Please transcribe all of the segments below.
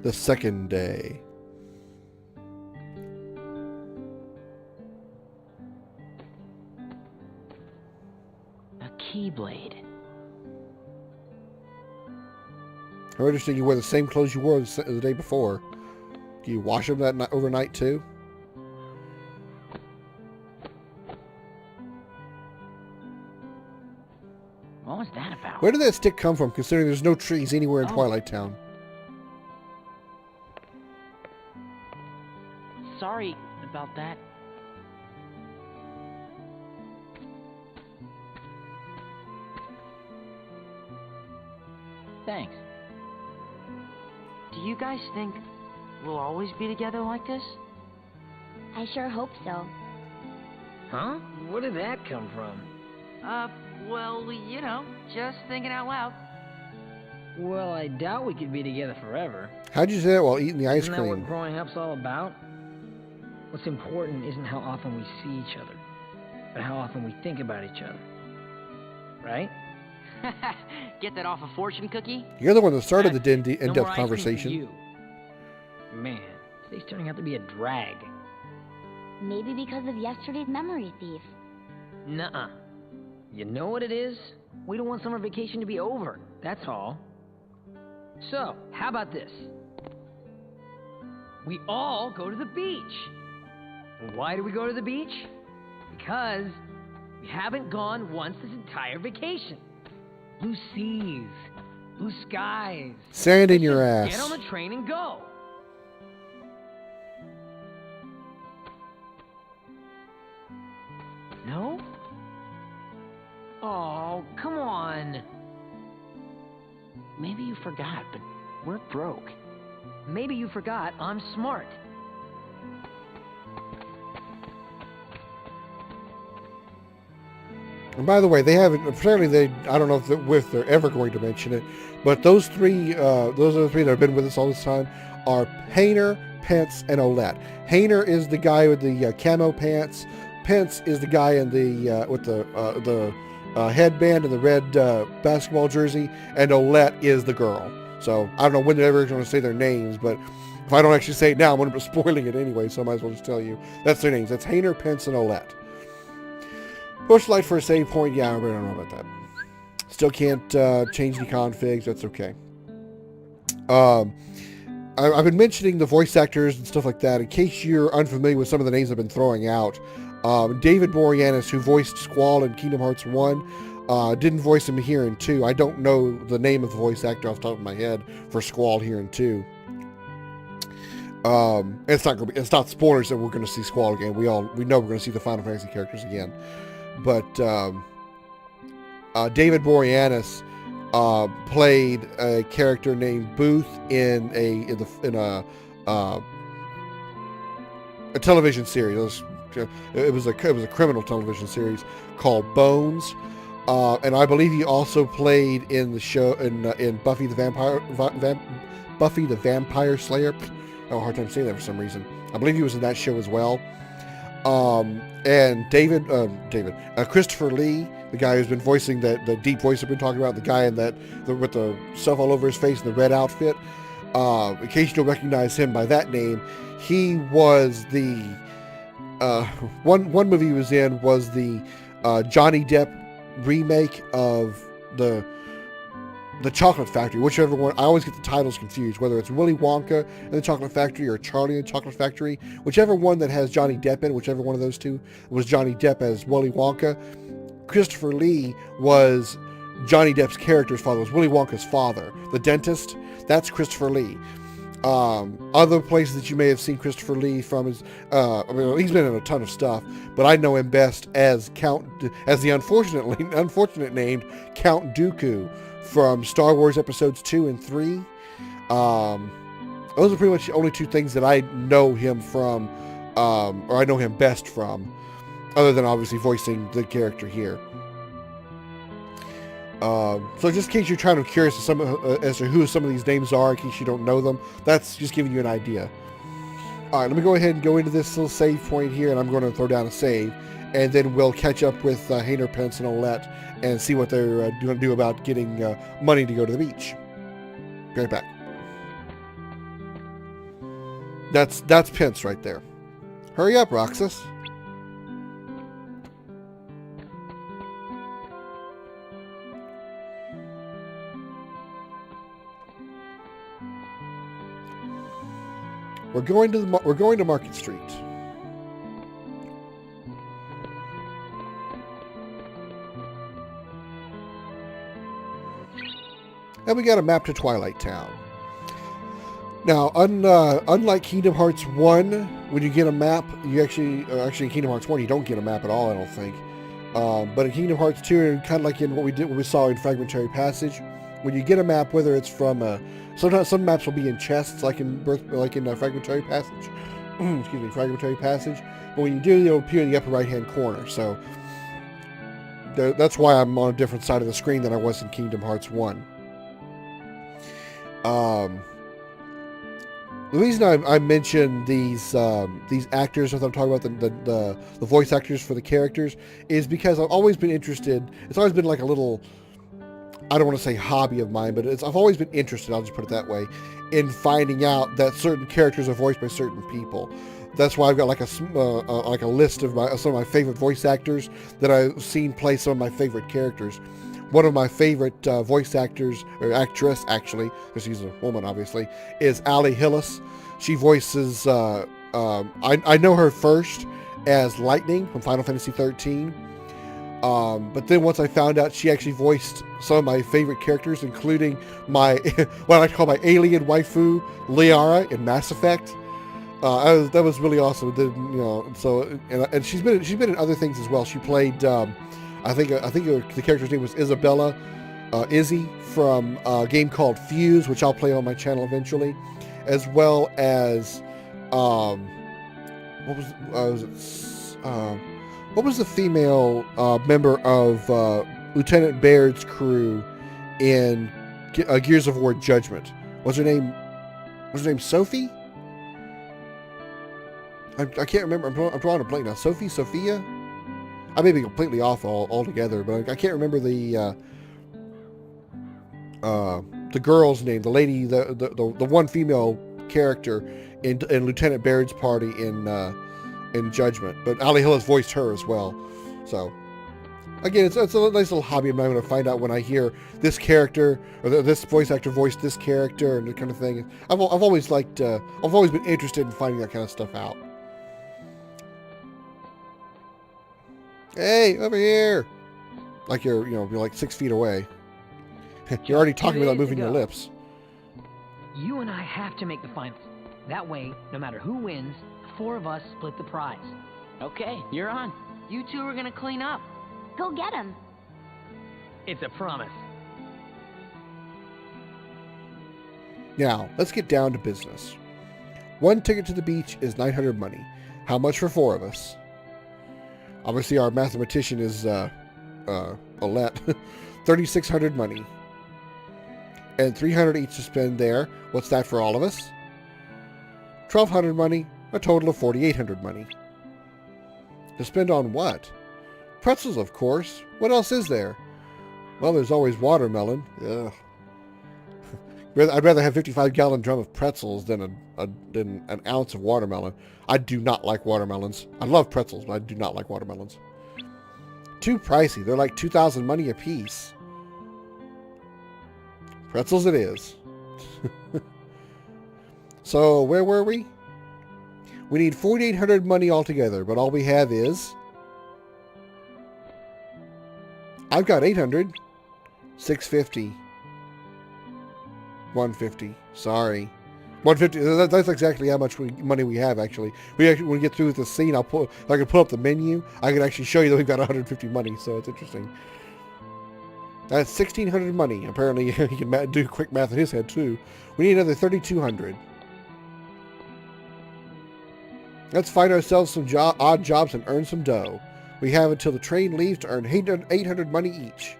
the second day. A keyblade. How interesting you wear the same clothes you wore the day before. Do you wash them that night, overnight too? What was that about? Where did that stick come from, considering there's no trees anywhere in Twilight Town? Sorry about that. Thanks. Do you guys think we'll always be together like this? I sure hope so. Huh? Where did that come from? Well, you know, just thinking out loud. Well, I doubt we could be together forever. How'd you say that while eating the ice Isn't that cream? what growing up's all about? What's important isn't how often we see each other, but how often we think about each other. Right? Get that off a fortune cookie? You're the one that started the No more in-depth ice cream for conversation. you. Man, today's turning out to be a drag. Maybe because of yesterday's memory thief. Nuh-uh. You know what it is? We don't want summer vacation to be over, that's all. So, how about this? We all go to the beach. And why do we go to the beach? Because we haven't gone once this entire vacation. Blue seas, blue skies. Sand in your Get ass. on the train and go. No? Oh, come on. Maybe you forgot, but we're broke. Maybe you forgot I'm smart. And by the way, they haven't. Apparently, I don't know if they're ever going to mention it, but those are the three that have been with us all this time are Hayner, Pence, and Olette. Hayner is the guy with the camo pants. Pence is the guy in the with the headband and the red basketball jersey, and Olette is the girl. So I don't know when they're ever going to say their names, but if I don't actually say it now, I'm going to be spoiling it anyway. So I might as well just tell you that's their names. That's Hayner, Pence, and Olette. Push light for a save point. Yeah, I really don't know about that. Still can't change the configs. That's okay. I've been mentioning the voice actors and stuff like that. In case you're unfamiliar with some of the names I've been throwing out, David Boreanaz, who voiced Squall in Kingdom Hearts 1, didn't voice him here in 2. I don't know the name of the voice actor off the top of my head for Squall here in 2. It's not spoilers that we're going to see Squall again. We know we're going to see the Final Fantasy characters again. But David Boreanaz played a character named Booth in a television series. It was a criminal television series called Bones, and I believe he also played in the show in Buffy the Vampire Slayer. I have a hard time saying that for some reason. I believe he was in that show as well. And Christopher Lee, the guy who's been voicing the deep voice I've been talking about, the guy with the stuff all over his face and the red outfit. In case you don't recognize him by that name, he was the one movie he was in was the Johnny Depp remake of the Chocolate Factory, whichever one. I always get the titles confused, whether it's Willy Wonka and the Chocolate Factory or Charlie and the Chocolate Factory. Whichever one that has Johnny Depp in, whichever one of those two was Johnny Depp as Willy Wonka. Christopher Lee was Johnny Depp's character's father, was Willy Wonka's father. The dentist, that's Christopher Lee. Other places that you may have seen Christopher Lee from is, he's been in a ton of stuff, but I know him best as the unfortunate named Count Dooku from Star Wars Episodes 2 and 3. Those are pretty much the only two things that I know him from, or I know him best from, other than obviously voicing the character here. So just in case you're trying to curious as to who some of these names are, in case you don't know them, that's just giving you an idea. Alright, let me go ahead and go into this little save point here, and I'm going to throw down a save, and then we'll catch up with Hayner, Pence, and Olette, and see what they're going to do about getting money to go to the beach. Be right back. That's Pence right there. Hurry up, Roxas. We're going to Market Street. And we got a map to Twilight Town. Now, unlike Kingdom Hearts 1, when you get a map, you actually in Kingdom Hearts 1, you don't get a map at all, I don't think. But in Kingdom Hearts 2, and kind of like in what we saw in Fragmentary Passage, when you get a map, whether it's from sometimes some maps will be in chests, like in Fragmentary Passage. Excuse me, Fragmentary Passage. But when you do, they'll appear in the upper right-hand corner. So that's why I'm on a different side of the screen than I was in Kingdom Hearts 1. The reason I mentioned these actors, as I'm talking about the voice actors for the characters, is because I've always been interested. It's always been like a little, I don't want to say hobby of mine, but I've always been interested, I'll just put it that way, in finding out that certain characters are voiced by certain people. That's why I've got like a list of some of my favorite voice actors that I've seen play some of my favorite characters. One of my favorite voice actors, or actress actually, because she's a woman obviously, is Ali Hillis. She voices, I know her first as Lightning from Final Fantasy 13. But then once I found out she actually voiced some of my favorite characters, including my, what I like to call my alien waifu, Liara in Mass Effect. That was really awesome. And she's been in other things as well. She played, I think the character's name was Isabella, Izzy from a game called Fuse, which I'll play on my channel eventually, as well as what was the female member of Lieutenant Baird's crew in Gears of War Judgment? Was her name Sophie? I can't remember. I'm drawing a blank now. Sophia? I may be completely off altogether, but I can't remember the girl's name. The lady, the one female character in Lieutenant Baird's party in Judgment. But Ali Hill has voiced her as well. So again, it's a nice little hobby I'm going to find out when I hear this character or this voice actor voiced this character and that kind of thing. I've always been interested in finding that kind of stuff out. Hey, over here! Like you're like 6 feet away. You're already talking without moving your lips. You and I have to make the finals. That way, no matter who wins, the 4 of us split the prize. Okay, you're on. You two are gonna clean up. Go get him. It's a promise. Now, let's get down to business. 1 ticket to the beach is 900 money. How much for 4 of us? Obviously, our mathematician is Olette. 3,600 money. And 300 each to spend there. What's that for all of us? 1,200 money. A total of 4,800 money. To spend on what? Pretzels, of course. What else is there? Well, there's always watermelon. Ugh. I'd rather have a 55-gallon drum of pretzels than an ounce of watermelon. I do not like watermelons. I love pretzels, but I do not like watermelons. Too pricey. They're like 2,000 money a piece. Pretzels it is. So, where were we? We need 4,800 money altogether, but all we have is... I've got 800. 650. 150. Sorry. 150. That's exactly how much money we have, actually. When we get through with the scene, if I can pull up the menu, I can actually show you that we've got 150 money, so it's interesting. That's 1,600 money. Apparently, he can do quick math in his head, too. We need another 3,200. Let's find ourselves some odd jobs and earn some dough. We have until the train leaves to earn 800 money each.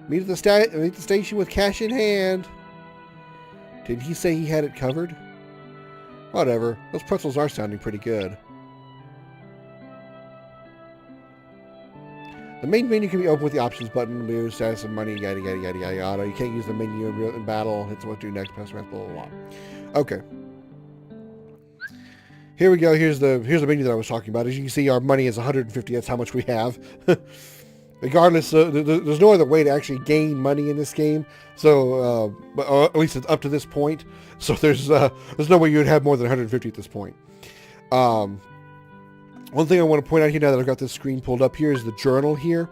Meet at the station with cash in hand. Didn't he say he had it covered? Whatever. Those pretzels are sounding pretty good. The main menu can be opened with the options button, move, status, and money, yada, yada, yada, yada, yada. You can't use the menu in battle. Hit what to do next, pass around, blah, blah, blah. Okay. Here we go. Here's the menu that I was talking about. As you can see, our money is 150. That's how much we have. Regardless, there's no other way to actually gain money in this game. So, at least it's up to this point. So there's no way you would have more than 150 at this point. One thing I want to point out here now that I've got this screen pulled up here is the journal here.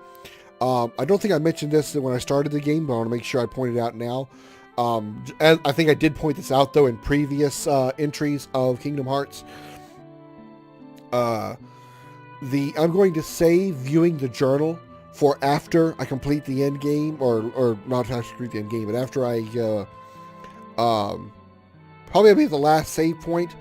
I don't think I mentioned this when I started the game, but I want to make sure I point it out now. I think I did point this out, though, in previous entries of Kingdom Hearts. I'm going to save viewing the journal for after I complete the end game, or not after I complete the end game, but after I probably I'll be at the last save point.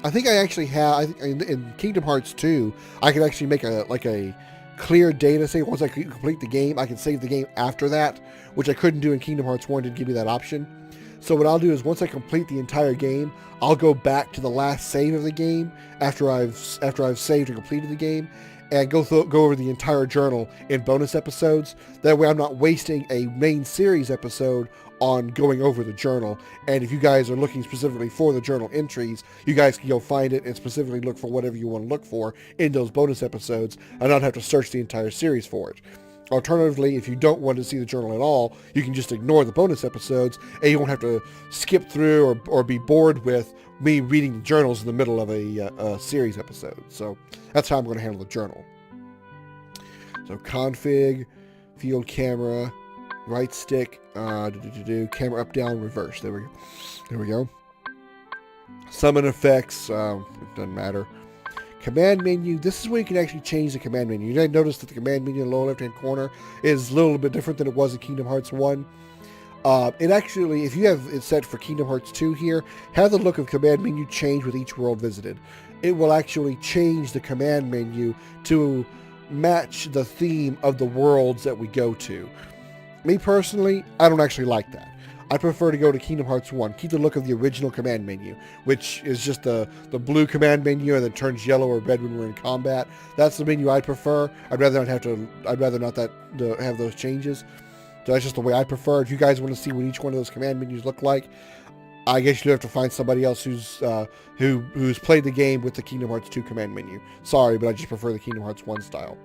I think I actually have, in Kingdom Hearts 2, I can actually make a clear data save. Once I complete the game, I can save the game after that, which I couldn't do in Kingdom Hearts 1, didn't give me that option. So what I'll do is once I complete the entire game, I'll go back to the last save of the game after I've saved and completed the game, and go over the entire journal in bonus episodes. That way I'm not wasting a main series episode on going over the journal. And if you guys are looking specifically for the journal entries, you guys can go find it and specifically look for whatever you want to look for in those bonus episodes and not have to search the entire series for it. Alternatively, if you don't want to see the journal at all, you can just ignore the bonus episodes and you won't have to skip through or be bored with me reading the journals in the middle of a series episode. So that's how I'm going to handle the journal. So config, field camera, right stick, camera up, down, reverse. There we go. Summon effects, it doesn't matter. Command menu, this is where you can actually change the command menu. You might notice that the command menu in the lower left-hand corner is a little bit different than it was in Kingdom Hearts 1. It actually, if you have it set for Kingdom Hearts 2 here, have the look of command menu change with each world visited. It will actually change the command menu to match the theme of the worlds that we go to. Me personally, I don't actually like that. I prefer to go to Kingdom Hearts 1. Keep the look of the original command menu, which is just the blue command menu and then turns yellow or red when we're in combat. That's the menu I prefer. I'd rather not have those changes. So that's just the way I prefer. If you guys want to see what each one of those command menus look like, I guess you have to find somebody else who's played the game with the Kingdom Hearts 2 command menu. Sorry, but I just prefer the Kingdom Hearts 1 style.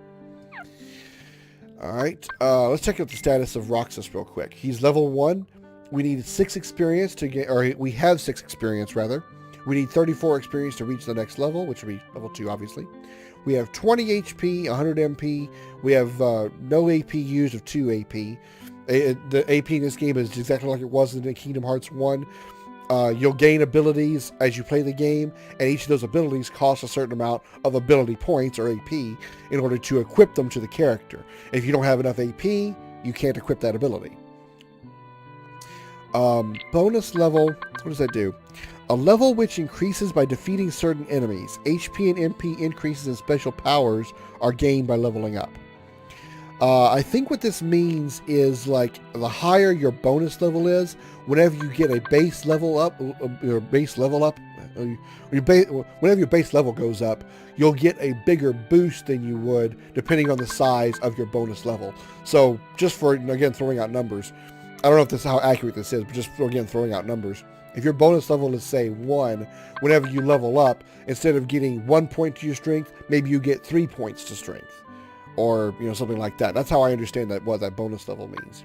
Alright, let's check out the status of Roxas real quick. He's level 1. We need 6 experience to get, or we have 6 experience rather. We need 34 experience to reach the next level, which will be level 2 obviously. We have 20 HP, 100 MP. We have no AP used of 2 AP. The AP in this game is exactly like it was in the Kingdom Hearts 1. You'll gain abilities as you play the game, and each of those abilities costs a certain amount of ability points, or AP, in order to equip them to the character. If you don't have enough AP, you can't equip that ability. Bonus level, what does that do? A level which increases by defeating certain enemies. HP and MP increases and special powers are gained by leveling up. I think what this means is, like, the higher your bonus level is, whenever you get a base level up, whenever your base level goes up, you'll get a bigger boost than you would depending on the size of your bonus level. So just for, again, throwing out numbers, I don't know if this is how accurate this is, but just, again, throwing out numbers. If your bonus level is, say, 1, whenever you level up, instead of getting 1 point to your strength, maybe you get 3 points to strength. Or, something like that. That's how I understand that, what that bonus level means.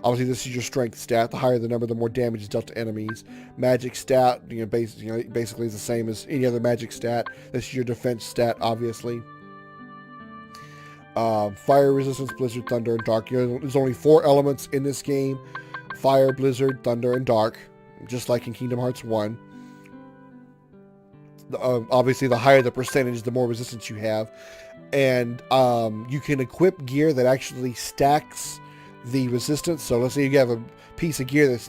Obviously, this is your strength stat. The higher the number, the more damage is dealt to enemies. Magic stat, basically is the same as any other magic stat. This is your defense stat, obviously. Fire resistance, blizzard, thunder, and dark. There's only 4 elements in this game. Fire, blizzard, thunder, and dark. Just like in Kingdom Hearts 1. Obviously, the higher the percentage, the more resistance you have. And you can equip gear that actually stacks the resistance. So let's say you have a piece of gear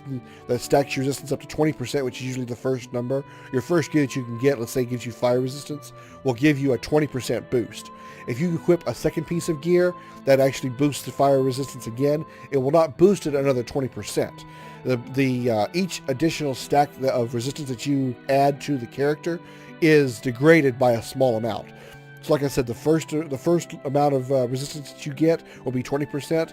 that stacks your resistance up to 20%, which is usually the first number. Your first gear that you can get, let's say, gives you fire resistance, will give you a 20% boost. If you equip a second piece of gear that actually boosts the fire resistance again, it will not boost it another 20%. Each additional stack of resistance that you add to the character is degraded by a small amount. So like I said, the first amount of resistance that you get will be 20%.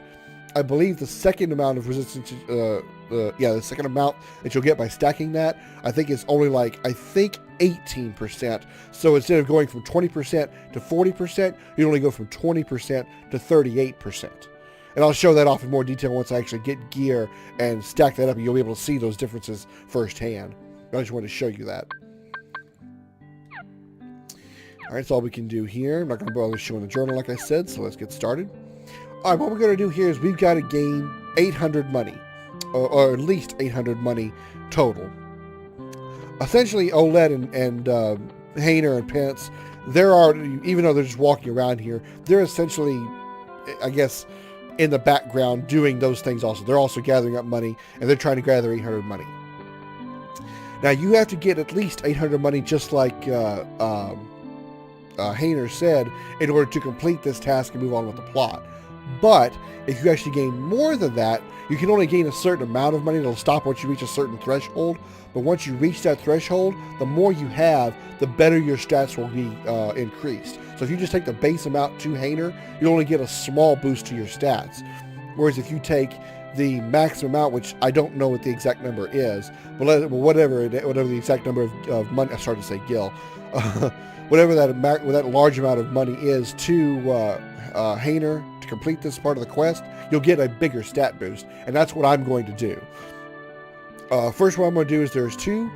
I believe the second amount of resistance, the second amount that you'll get by stacking that, I think is only 18%. So instead of going from 20% to 40%, you only go from 20% to 38%. And I'll show that off in more detail once I actually get gear and stack that up, and you'll be able to see those differences firsthand. I just wanted to show you that. All right, that's all we can do here. I'm not going to bother showing the journal like I said, so let's get started. All right, what we're going to do here is we've got to gain 800 money, or at least 800 money total. Essentially, Oled and Hayner and Pence, even though they're just walking around here, they're essentially, I guess, in the background doing those things also. They're also gathering up money, and they're trying to gather 800 money. Now, you have to get at least 800 money, just like Hayner said, in order to complete this task and move on with the plot. But if you actually gain more than that, you can only gain a certain amount of money. It'll stop once you reach a certain threshold. But once you reach that threshold, the more you have, the better your stats will be increased. So if you just take the base amount to Hayner, you'll only get a small boost to your stats. Whereas if you take the maximum amount, which I don't know what the exact number is, but whatever the exact number of money, I started to say Gil, whatever that large amount of money is to Hayner to complete this part of the quest, you'll get a bigger stat boost, and that's what I'm going to do. First, what I'm going to do is there's two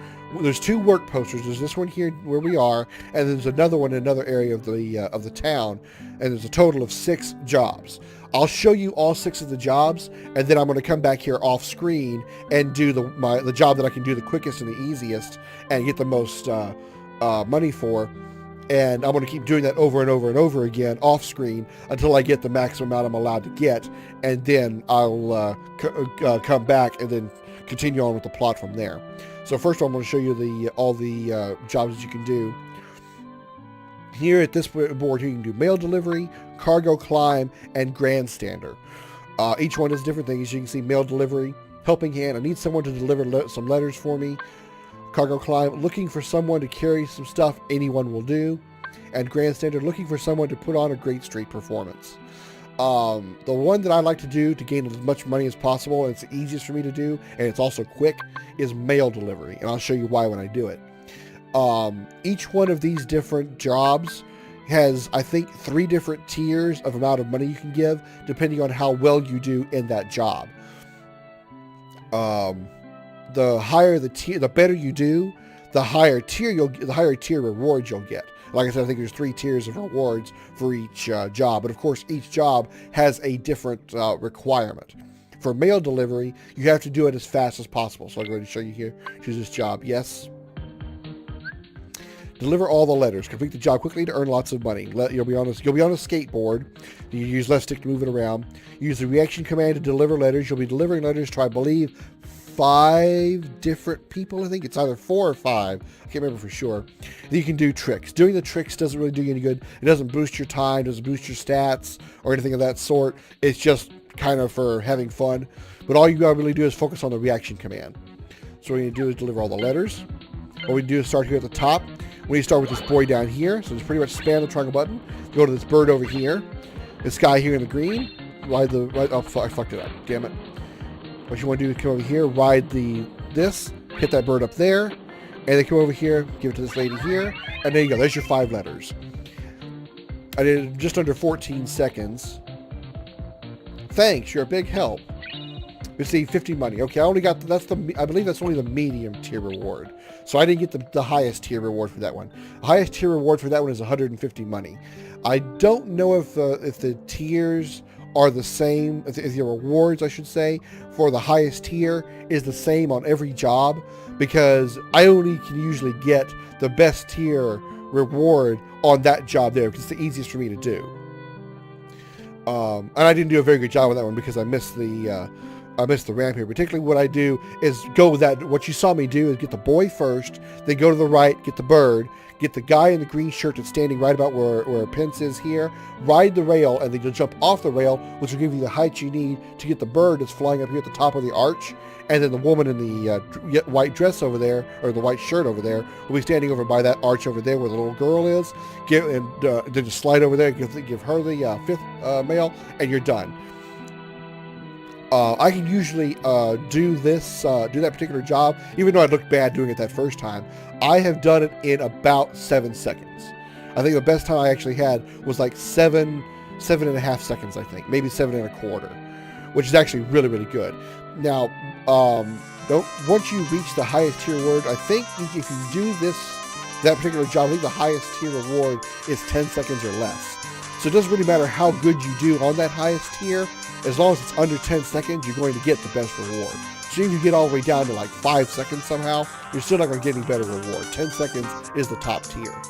work posters. There's this one here where we are, and there's another one in another area of the town, and there's a total of 6 jobs. I'll show you all 6 of the jobs, and then I'm going to come back here off screen and do the job that I can do the quickest and the easiest and get the most money for. And I'm going to keep doing that over and over and over again off screen until I get the maximum amount I'm allowed to get, and then I'll come back and then continue on with the plot from there. So first I'm going to show you all the jobs that you can do. Here at this board here, you can do mail delivery, cargo climb, and grandstander. Each one does different things. You can see mail delivery, helping hand. I need someone to deliver some letters for me. Cargo climb, looking for someone to carry some stuff, anyone will do. And grandstander, looking for someone to put on a great street performance. The one that I like to do to gain as much money as possible, and it's the easiest for me to do, and it's also quick, is mail delivery. And I'll show you why when I do it. Each one of these different jobs has, I think, 3 different tiers of amount of money you can give, depending on how well you do in that job. The higher the tier, the better you do, the higher tier rewards you'll get. Like I said, I think there's 3 tiers of rewards for each job, but of course each job has a different requirement. For mail delivery, you have to do it as fast as possible. So I'm going to show you here. Choose this job. Yes. Deliver all the letters. Complete the job quickly to earn lots of money. You'll be on a skateboard. You use left stick to move it around. Use the reaction command to deliver letters. You'll be delivering letters to, I believe, 5 different people. I think it's either 4 or 5. I can't remember for sure. Then you can do tricks. Doing the tricks doesn't really do you any good. It doesn't boost your time, doesn't boost your stats or anything of that sort. It's just kind of for having fun. But all you gotta really do is focus on the reaction command. So what you do is deliver all the letters. What we do is start here at the top. We need to start with this boy down here. So just pretty much spam the triangle button. Go to this bird over here. This guy here in the green. Oh, I fucked it up. Damn it. What you want to do is come over here, ride this, hit that bird up there, and then come over here, give it to this lady here, and there you go. There's your 5 letters. I did it just under 14 seconds. Thanks, you're a big help. Receive 50 money. Okay, I only got I believe that's only the medium tier reward. So I didn't get the highest tier reward for that one. The highest tier reward for that one is 150 money. I don't know if the tiers are the same, if the rewards, I should say, for the highest tier is the same on every job, because I only can usually get the best tier reward on that job there, because it's the easiest for me to do. And I didn't do a very good job with that one because I missed the ramp here. Particularly what I do is go with that. What you saw me do is get the boy first, then go to the right, get the bird, get the guy in the green shirt that's standing right about where Pence is here, ride the rail, and then you'll jump off the rail, which will give you the height you need to get the bird that's flying up here at the top of the arch. And then the woman in the white dress over there, or the white shirt over there, will be standing over by that arch over there where the little girl is. Then just slide over there and give her the fifth mail, and you're done. I can usually do that particular job, even though I looked bad doing it that first time. I have done it in about 7 seconds. I think the best time I actually had was like 7.5 seconds, I think. Maybe 7.25, which is actually really, really good. Now, once you reach the highest tier reward, I think if you do that particular job, I think the highest tier reward is 10 seconds or less. So it doesn't really matter how good you do on that highest tier. As long as it's under 10 seconds, you're going to get the best reward. So if you get all the way down to like 5 seconds somehow, you're still not going to get any better reward. 10 seconds is the top tier.